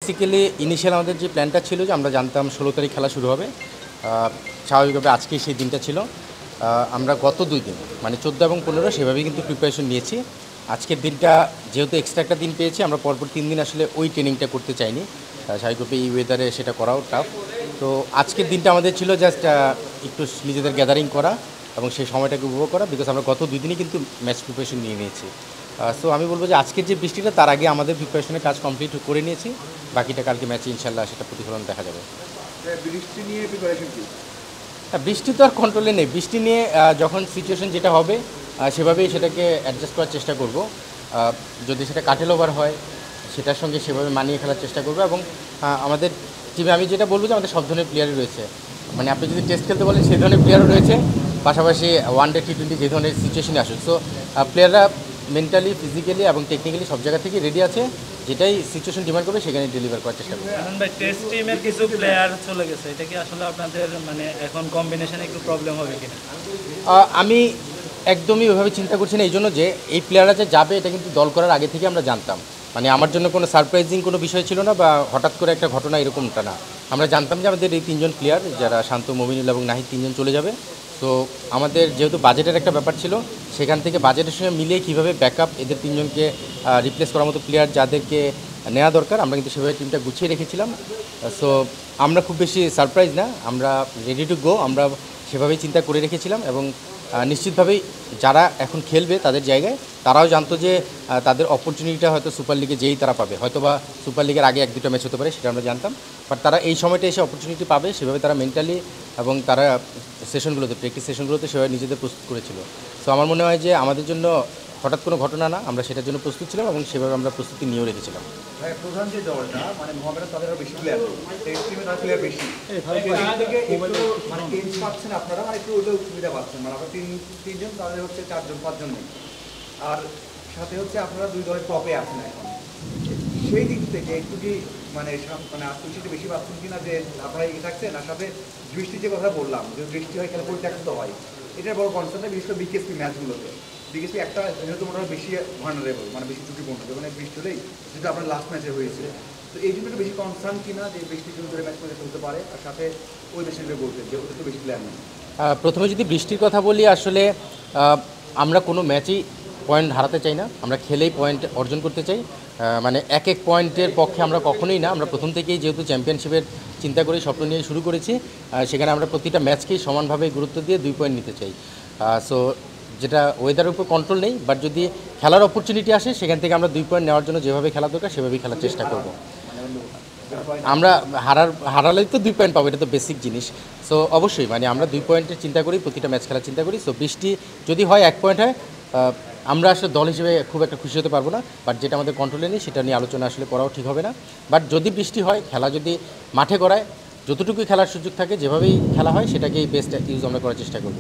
Basically initial আমাদের যে প্ল্যানটা ছিল যে আমরা জানতাম 16 তারিখ খেলা শুরু হবে। স্বাভাবিকভাবে আজকেই সেই দিনটা ছিল। আমরা গত 2 দিন মানে 14 এবং 15 সেভাবেই কিন্তু প্রিপারেশন নিয়েছি। আজকের দিনটা যেহেতু এক্সট্রা একটা দিন পেয়েছি, আমরা পরপর 3 দিন আসলে ওই ট্রেনিংটা করতে চাইনি। স্বাভাবিকভাবে এই ওয়েদারে সেটা করাও টাফ। তো আজকের দিনটা আমাদের ছিল জাস্ট একটু নিজেদের গ্যাদারিং করা এবং সেই সময়টাকে উপভোগ করা, বিকজ আমরা গত 2 দিনই কিন্তু ম্যাচ প্রিপারেশন নিয়ে নিয়েছি। সো আমি বলবো যে আজকের যে বৃষ্টিটা তার আগে আমাদের প্রিপারেশনের কাজ কমপ্লিট করে নিয়েছি। বাকিটা কালকে ম্যাচে ইনশাল্লাহ সেটা প্রতিফলন দেখা যাবে। বৃষ্টি নিয়ে প্রিপারেশন কি? হ্যাঁ, বৃষ্টি তো আর কন্ট্রোলে নেই। বৃষ্টি নিয়ে যখন সিচুয়েশন যেটা হবে সেভাবেই সেটাকে অ্যাডজাস্ট করার চেষ্টা করব। যদি সেটা কাটেল ওভার হয় সেটার সঙ্গে সেভাবে মানিয়ে খেলার চেষ্টা করবো। এবং আমাদের টিমে আমি যেটা বলবো যে আমাদের সব ধরনের প্লেয়ারই রয়েছে। মানে আপনি যদি টেস্ট খেলতে বলেন সেই ধরনের প্লেয়ারও রয়েছে, পাশাপাশি ওয়ানডে T20 যে ধরনের সিচুয়েশনে আসুক। সো প্লেয়াররা মেন্টালি, ফিজিক্যালি এবং টেকনিক্যালি সব জায়গা থেকে রেডি আছে। যেটাই সিচুয়েশন ডিমান্ড করবে সেখানে ডেলিভার করার চেষ্টা করবে। ভাই, টেস্ট টিমের কিছু প্লেয়ার চলে গেছে, এটা কি আসলে আপনাদের মানে এখন কম্বিনেশনে একটু প্রবলেম হবে কিনা? আমি একদমই ওইভাবে চিন্তা করছি না, এই জন্য যে এই প্লেয়াররা যে যাবে এটা কিন্তু দল করার আগে থেকে আমরা জানতাম। মানে আমার জন্য কোনো সারপ্রাইজিং কোনো বিষয় ছিল না বা হঠাৎ করে একটা ঘটনা এরকমটা না। আমরা জানতাম যে আমাদের এই 3 জন প্লেয়ার যারা শান্ত, মমিনুল এবং নাহিদ 3 জন চলে যাবে। তো আমাদের যেহেতু বাজেটের একটা ব্যাপার ছিল, সেখান থেকে বাজেটের সঙ্গে মিলিয়ে কীভাবে ব্যাকআপ এদের 3 জনকে রিপ্লেস করার মতো প্লেয়ার যাদেরকে নেওয়া দরকার আমরা কিন্তু সেভাবে টিমটা গুছিয়ে রেখেছিলাম। সো আমরা খুব বেশি সারপ্রাইজ না, আমরা রেডি টু গো। আমরা সেভাবেই চিন্তা করে রেখেছিলাম এবং নিশ্চিতভাবেই যারা এখন খেলবে তাদের জায়গায় তারাও জানতো যে তাদের অপরচুনিটিটা হয়তো সুপার লিগে যেই তারা পাবে, হয়তো বা সুপার লিগের আগে 1-2টা ম্যাচ হতে পারে, সেটা আমরা জানতাম। বাট তারা এই সময়টা এসে অপরচুনিটি পাবে সেভাবে তারা মেন্টালি এবং তারা সেশনগুলোতে, প্র্যাকটিস সেশনগুলোতে সেভাবে নিজেদের প্রস্তুত করেছিল। সো আমার মনে হয় যে আমাদের জন্য হঠাৎ কোনো ঘটনা না, আমরা সেটার জন্য প্রস্তুত ছিলাম এবং সেভাবে আমরা প্রস্তুতি নিয়েও রেখেছিলাম। ভাই, প্রধান যে দলটা মানে মোহামেডান তাদের আরো বেশি প্লেয়ার, টেস্ট টিমে তার প্লেয়ার বেশি, থেকে একটু মানে চেঞ্জ পাচ্ছেন আপনারা, মানে একটু ওইটা সুবিধা পাচ্ছেন। মানে আপনার তিনজন, তাদের হচ্ছে 4জন 5জন নেই, আর সাথে হচ্ছে আপনারা 2 দলের টপে আছেন এখন। সেই দিক থেকে একটু কি মানে মানে আত্মবিশ্বাসটা বেশি পাচ্ছেন কিনা যে আপনারা এগিয়ে থাকছেন? আর সাথে বৃষ্টির যে কথা বললাম, যে বৃষ্টি হয় খেলা পরিত্যক্ত হয়, এটার বড় কনসার্নটা বিশেষ করে বিকেএসপি ম্যাচগুলোতে। বিকেএসপি একটা যেহেতু মনে হয় বেশি ভার্নারেবল, মানে বেশি ঝুঁকিপূর্ণ, যখন বৃষ্টি হলেই যেটা আপনার লাস্ট ম্যাচে হয়েছে। তো এই জন্য একটু বেশি কনসার্ন কিনা যে বৃষ্টির জন্য ধরে ম্যাচ করে চলতে পারে? আর সাথে ওই দেশের বলতে যে ওদের তো বেশি প্লেয়ার নেই। প্রথমে যদি বৃষ্টির কথা বলি, আসলে আমরা কোনো ম্যাচেই পয়েন্ট হারাতে চাই না, আমরা খেলেই পয়েন্ট অর্জন করতে চাই। মানে এক এক পয়েন্টের পক্ষে আমরা কখনোই না। আমরা প্রথম থেকেই যেহেতু চ্যাম্পিয়নশিপের চিন্তা করে স্বপ্ন নিয়ে শুরু করেছি, সেখানে আমরা প্রতিটা ম্যাচকেই সমানভাবে গুরুত্ব দিয়ে 2 পয়েন্ট নিতে চাই। সো যেটা ওয়েদারের উপর কন্ট্রোল নেই, বাট যদি খেলার অপরচুনিটি আসে সেখান থেকে আমরা 2 পয়েন্ট নেওয়ার জন্য যেভাবে খেলা দরকার সেভাবেই খেলার চেষ্টা করব। আমরা হারালেই তো 2 পয়েন্ট পাবো, এটা তো বেসিক জিনিস। সো অবশ্যই মানে আমরা 2 পয়েন্টের চিন্তা করি, প্রতিটা ম্যাচ খেলার চিন্তা করি। সো বৃষ্টি যদি হয় 1 পয়েন্ট হয়, আমরা আসলে দল হিসেবে খুব একটা খুশি হতে পারবো না। বাট যেটা আমাদের কন্ট্রোলে নেই সেটা নিয়ে আলোচনা আসলে করাও ঠিক হবে না। বাট যদি বৃষ্টি হয়, খেলা যদি মাঠে করায়, যতটুকুই খেলার সুযোগ থাকে যেভাবেই খেলা হয় সেটাকেই বেস্ট ইউজ আমরা করার চেষ্টা করব।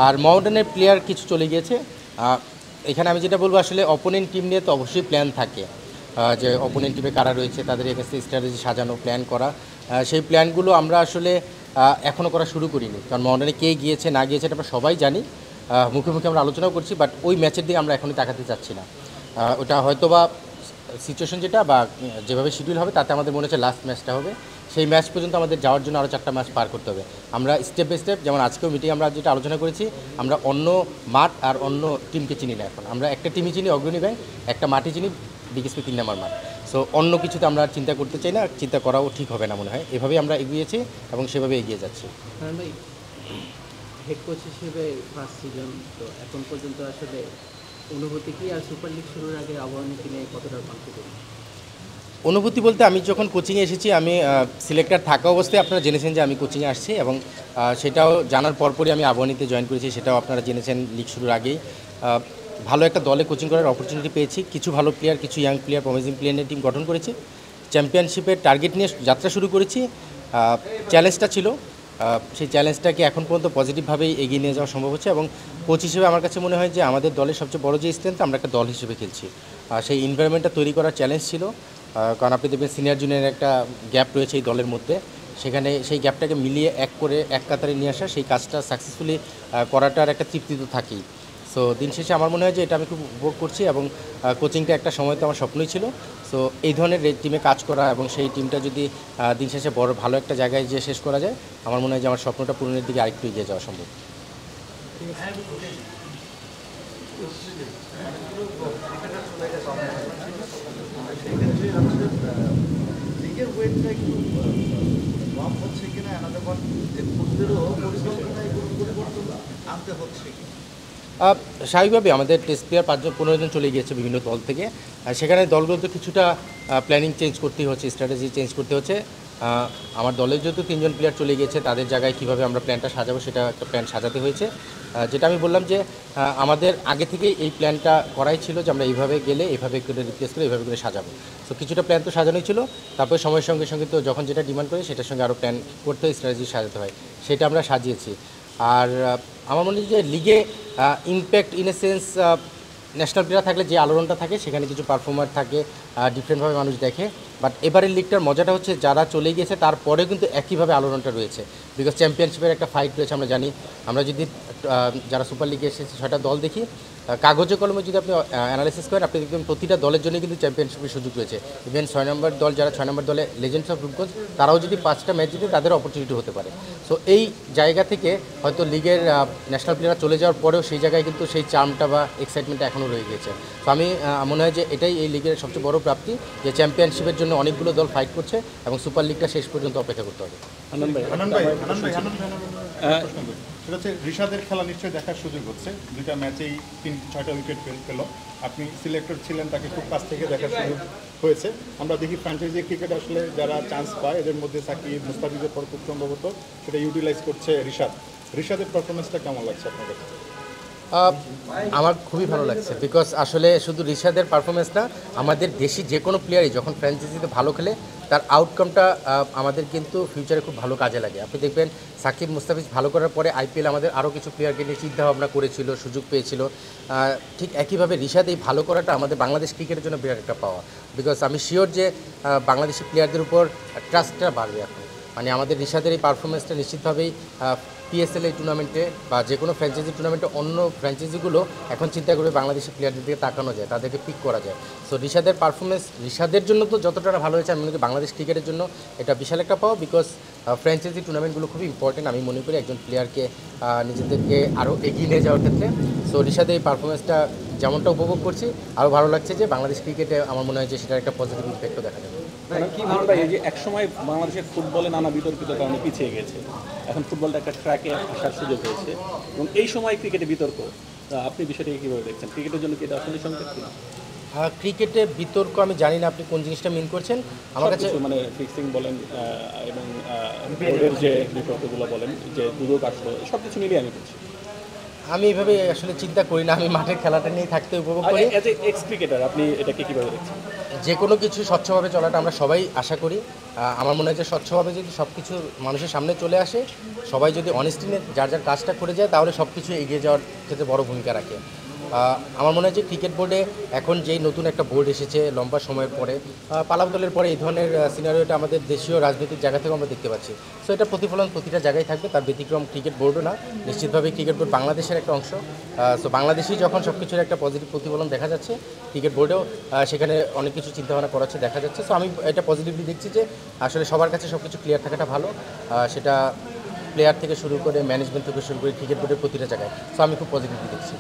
আর মোহামেডানের প্লেয়ার কিছু চলে গিয়েছে। এখানে আমি যেটা বলবো, আসলে অপোনেন্ট টিম নিয়ে তো অবশ্যই প্ল্যান থাকে, যে অপোনেন্ট টিমে কারা রয়েছে তাদের কাছে স্ট্র্যাটেজি সাজানো, প্ল্যান করা। সেই প্ল্যানগুলো আমরা আসলে এখনও করা শুরু করিনি, কারণ মোহামেডানে কে গিয়েছে না গিয়েছে এটা আমরা সবাই জানি, মুখে মুখে আমরা আলোচনাও করছি। বাট ওই ম্যাচের দিকে আমরা এখনই তাকাতে চাচ্ছি না। ওটা হয়তো বা সিচুয়েশন যেটা বা যেভাবে শিডিউল হবে তাতে আমাদের মনে হচ্ছে লাস্ট ম্যাচটা হবে। সেই ম্যাচ পর্যন্ত আমাদের যাওয়ার জন্য আরও 4টা ম্যাচ পার করতে হবে। আমরা স্টেপ বাই স্টেপ, যেমন আজকেও মিটিং আমরা যেটা আলোচনা করেছি, আমরা অন্য মাঠ আর অন্য টিমকে চিনি না। এখন আমরা একটা টিমই চিনি, অগ্রণী ব্যাংক, একটা মাঠই চিনি, বিকেএসপি 3 নম্বর মাঠ। সো অন্য কিছুতে আমরা চিন্তা করতে চাই না, চিন্তা করাও ঠিক হবে না মনে হয়। এভাবেই আমরা এগিয়েছি এবং সেভাবে এগিয়ে যাচ্ছি। ভাই, হেড কোচ হিসেবে ফার্স্ট সিজন, তো এখন পর্যন্ত আসলে অনুভূতি কি? আর সুপার লিগ শুরুর আগে আবাহনী টিমে কতটা কনফিডেন্ট? অনুভূতি বলতে, আমি যখন কোচিংয়ে এসেছি, আমি সিলেক্টর থাকা অবস্থায় আপনারা জেনেছেন যে আমি কোচিংয়ে আসছি এবং সেটাও জানার পরপরই আমি আবাহনীতে জয়েন করেছি, সেটাও আপনারা জেনেছেন লিগ শুরুর আগেই। ভালো একটা দলে কোচিং করার অপরচুনিটি পেয়েছি, কিছু ভালো প্লেয়ার, কিছু ইয়াং প্লেয়ার, প্রমিজিং প্লেয়ার নিয়ে টিম গঠন করেছি, চ্যাম্পিয়নশিপের টার্গেট নিয়ে যাত্রা শুরু করেছি। চ্যালেঞ্জটা ছিল, সেই চ্যালেঞ্জটাকে এখন পর্যন্ত পজিটিভভাবেই এগিয়ে নিয়ে যাওয়া সম্ভব হচ্ছে। এবং কোচ হিসেবে আমার কাছে মনে হয় যে আমাদের দলের সবচেয়ে বড় যে স্ট্রেংথ, আমরা একটা দল হিসেবে খেলছি। সেই এনভায়রনমেন্টটা তৈরি করার চ্যালেঞ্জ ছিল, কারণ আপনি দেখবেন সিনিয়র জুনিয়র একটা গ্যাপ রয়েছে এই দলের মধ্যে। সেখানে সেই গ্যাপটাকে মিলিয়ে এক কাতারে নিয়ে আসা, সেই কাজটা সাকসেসফুলি করাটার একটা তৃপ্তি তো থাকেই। সো দিন শেষে আমার মনে হয় যে এটা আমি খুব উপভোগ করছি এবং কোচিংটা একটা সময় তো আমার স্বপ্নই ছিল। সো সো এই ধরনের টিমে কাজ করা এবং সেই টিমটা যদি দিন শেষে বড় ভালো একটা জায়গায় যে শেষ করা যায়, আমার মনে হয় যে আমার স্বপ্নটা পূরণের দিকে আরেকটু এগিয়ে যাওয়া সম্ভব। লিগের ওয়েটটা একটু কম হচ্ছে কিনা অ্যানাদার ওয়ান, যে কোচদেরও পরিকল্পনায় কোনো পরিবর্তন আনতে হচ্ছে কি? স্বাভাবিকভাবে আমাদের টেস্ট প্লেয়ার 5-15 জন চলে গিয়েছে বিভিন্ন দল থেকে, সেখানে দলগুলোতে কিছুটা প্ল্যানিং চেঞ্জ করতে হচ্ছে, স্ট্র্যাটেজি চেঞ্জ করতে হচ্ছে। আমার দলের যেহেতু 3 জন প্লেয়ার চলে গিয়েছে, তাদের জায়গায় কীভাবে আমরা প্ল্যানটা সাজাবো সেটা একটা প্ল্যান সাজাতে হয়েছে। যেটা আমি বললাম যে আমাদের আগে থেকেই এই প্ল্যানটা করাই ছিল যে আমরা এইভাবে গেলে এইভাবে করে রিপ্লেস করে এইভাবে করে সাজাবো। তো কিছুটা প্ল্যান তো সাজানোই ছিল, তারপরে সময়ের সঙ্গে সঙ্গে তো যখন যেটা ডিমান্ড করে সেটার সঙ্গে আরও প্ল্যান করতে হয়, স্ট্র্যাটেজি সাজাতে হয়, সেটা আমরা সাজিয়েছি। আর আমার মনে হয় যে লিগে impact in a sense national player থাকলে যে আলোড়নটা থাকে সেখানে কিছু পারফর্মার থাকে, ডিফারেন্টভাবে মানুষ দেখে। বাট এবারের লিগটার মজাটা হচ্ছে যারা চলে গিয়েছে তারপরেও কিন্তু একইভাবে আলোড়নটা রয়েছে, বিকজ চ্যাম্পিয়নশিপের একটা ফাইট রয়েছে। আমরা জানি, আমরা যদি যারা সুপার লিগে এসেছে 6টা দল দেখি, কাগজে কলমে যদি আপনি অ্যানালাইসিস করেন, আপনি দেখবেন প্রতিটা দলের জন্যই কিন্তু চ্যাম্পিয়নশিপের সুযোগ রয়েছে। ইভেন 6 নম্বর দল, যারা 6 নম্বর দলে লেজেন্ডস অফ রূপগঞ্জ, তারাও যদি 5টা ম্যাচ জিতে তাদের অপরচুনিটি হতে পারে। সো এই জায়গা থেকে হয়তো লিগের ন্যাশনাল প্লেয়ার চলে যাওয়ার পরেও সেই জায়গায় কিন্তু সেই চার্মটা বা এক্সাইটমেন্টটা এখনও রয়ে গেছে। তো আমি মনে হয় যে এটাই এই লিগের সবচেয়ে বড় প্রাপ্তি, যে চ্যাম্পিয়নশিপের জন্য অনেকগুলো দল ফাইট করছে এবং সুপার লিগটা শেষ পর্যন্ত অপেক্ষা করতে হবে। সেটা হচ্ছে রিশাদের খেলা নিশ্চয়ই দেখার সুযোগ হচ্ছে, 2টা ম্যাচেই 6টা উইকেট পেল। আপনি সিলেক্টর ছিলেন, তাকে খুব কাছ থেকে দেখার সুযোগ হয়েছে। আমরা দেখি ফ্র্যাঞ্চাইজি ক্রিকেট আসলে যারা চান্স পায়, এদের মধ্যে সাকিব, মুস্তাফিজের পর খুব সম্ভবত সেটা ইউটিলাইজ করছে রিশাদের পারফরমেন্সটা কেমন লাগছে আপনার কাছে? আমার খুবই ভালো লাগছে, বিকজ আসলে শুধু রিশাদের পারফরমেন্স না, আমাদের দেশি যে কোনো প্লেয়ারই যখন ফ্র্যাঞ্চাইজিতে ভালো খেলে তার আউটকামটা আমাদের কিন্তু ফিউচারে খুব ভালো কাজে লাগে। আপনি দেখবেন সাকিব, মুস্তাফিজ ভালো করার পরে আইপিএল আমাদের আরও কিছু প্লেয়ারকে নিয়ে চিন্তাভাবনা করেছিল, সুযোগ পেয়েছিল। ঠিক একইভাবে রিশাদ এই ভালো করাটা আমাদের বাংলাদেশ ক্রিকেটের জন্য বিরাট একটা পাওয়া, বিকজ আমি শিওর যে বাংলাদেশি প্লেয়ারদের উপর ট্রাস্টটা বাড়বে এখন। মানে আমাদের রিশাদের এই পারফরমেন্সটা নিশ্চিতভাবেই পিএসএল এই টুর্নামেন্টে বা যে কোনো ফ্র্যাঞ্চাইজি টুর্নামেন্টে অন্য ফ্র্যাঞ্চাইজিগুলো এখন চিন্তা করবে বাংলাদেশের প্লেয়ারদের দিকে তাকানো যায়, তাদেরকে পিক করা যায়। সো রিশাদের পারফরমেন্স রিশাদের জন্য তো যতটা ভালো হয়েছে, আমি মনে করি বাংলাদেশ ক্রিকেটের জন্য এটা বিশাল একটা পাওয়া, বিকজ ফ্র্যাঞ্চাইজি টুর্নামেন্টগুলো খুবই ইম্পর্টেন্ট আমি মনে করি একজন প্লেয়ারকে নিজেদেরকে আরও এগিয়ে নিয়ে যাওয়ার ক্ষেত্রে। সো রিশাদের এই পারফরমেন্সটা যেমনটা উপভোগ করছি, আরও ভালো লাগছে যে বাংলাদেশ ক্রিকেটে আমার মনে হয় যে সেটার একটা পজিটিভ ইম্প্যাক্টও দেখা যাবে। এই যে একসময় বাংলাদেশের ফুটবলে নানা বিতর্কিত কারণে পিছিয়ে গেছে, এখন ফুটবলটা একটা ট্র্যাকে আসার সুযোগ হয়েছে এবং এই সময় ক্রিকেটে বিতর্ক, আপনি বিষয়টাকে কীভাবে দেখছেন? ক্রিকেটের জন্য কি এটা আসলে সংকেত কিনা? ক্রিকেটে বিতর্ক আমি জানি না আপনি কোন জিনিসটা মিন করছেন। আমার কাছে মানে ফিক্সিং বলেন এবং বোর্ডের যে বিতর্কগুলো বলেন, যে দুদক আসলো, সব কিছু মিলিয়ে আমি বলছি। আমি এইভাবে আসলে চিন্তা করি না, আমি মাঠের খেলাটা নিয়ে থাকতে উপভোগ করি। অ্যাজ এ এক্স ক্রিকেটার আপনি এটাকে কীভাবে দেখছেন? যে কোনো কিছু স্বচ্ছভাবে চলাটা আমরা সবাই আশা করি। আমার মনে হয় যে স্বচ্ছভাবে যদি সব কিছু মানুষের সামনে চলে আসে, সবাই যদি অনেস্টি নিয়ে যার যার কাজটা করে যায়, তাহলে সব কিছু এগিয়ে যাওয়ার ক্ষেত্রে বড় ভূমিকা রাখে। আমার মনে হয় যে ক্রিকেট বোর্ডে এখন যেই নতুন একটা বোর্ড এসেছে লম্বা সময়ের পরে, পালাবদলের পরে এই ধরনের সিনারিওটা আমাদের দেশীয় রাজনৈতিক জায়গা থেকে আমরা দেখতে পাচ্ছি। সো এটা প্রতিফলন প্রতিটা জায়গায় থাকবে, তার ব্যতিক্রম ক্রিকেট বোর্ডও না। নিশ্চিতভাবে ক্রিকেট বোর্ড বাংলাদেশের একটা অংশ। সো বাংলাদেশেই যখন সব কিছুর একটা পজিটিভ প্রতিফলন দেখা যাচ্ছে, ক্রিকেট বোর্ডেও সেখানে অনেক কিছু চিন্তাভাবনা করাচ্ছে দেখা যাচ্ছে। সো আমি এটা পজিটিভলি দেখছি যে আসলে সবার কাছে সব কিছু ক্লিয়ার থাকাটা ভালো, সেটা প্লেয়ার থেকে শুরু করে ম্যানেজমেন্ট থেকে শুরু করে ক্রিকেট বোর্ডের প্রতিটা জায়গায়। সো আমি খুব পজিটিভলি দেখছি।